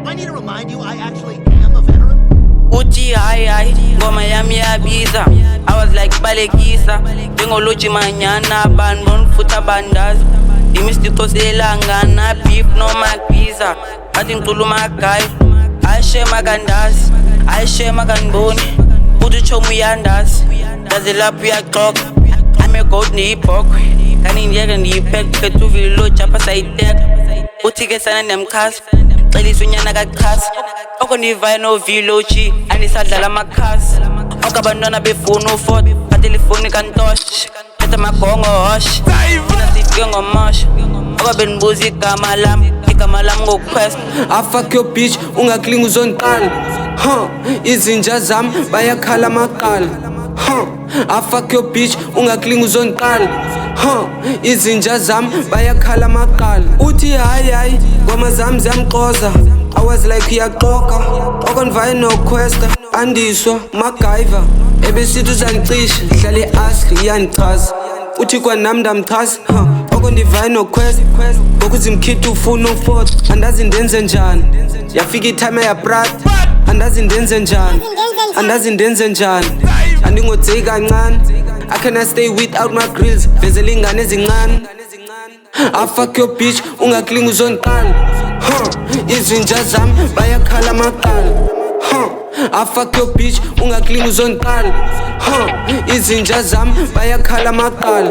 I need to remind you, I actually am a veteran. Uchi high, ngoma yami yabiza. I was like balekisa, njengoluchi manyana, banbon futa bandazi. Imistiko selangana, beef no magpizza. Athi ngicula magayi, ayishe makandazi, ayishe makaniboni. Uthi uchomu uyandazi, ndazi lapho uyaxoxa. I'm a goat niyibhokhwe, kani ngiyeke ndiyipheke, phethe uvili lojapha sayiteka. Uthi ke sana nemkhasi, xelisa unyana kachasi. Oko ndivayo novilochi, anisadlala amakhasi. Onke abantwana befuna ufota, patelefoni kantosh. Phethe magongo hosh, thina sifike ngomosha. Oko bendibuza igama lam ngokuquest. I fuck your bitch, ungaklinga uzondiqala. Izinja zami bayakhala amaqala. I fuck your bitch, ungaklinga uzondiqala. Izinja zami bayakhala amaqala. Uthi hayi, ngoma zami ziyamxoza. I was like uyaxoka, okonvayo noquesta. Andiswa, MacGyver, ebesithi uzangicisha. Hlala i-asli iyandichaza, uthi kwanami ndamchaza. Okondivayo noquesta, ngokuthi mkhithi ufuna ufota. Andazi ndenze njani, yafika itime yaprata. Andazi ndenze njani, andingodzeki kancane. I cannot stay without my grills, vezela ingane ezincane. I fuck your bitch, ungaklinga uzondiqala. Izinja zami bayakhala amaqala. I fuck your bitch, ungaklinga uzondiqala. Izinja zami bayakhala amaqala.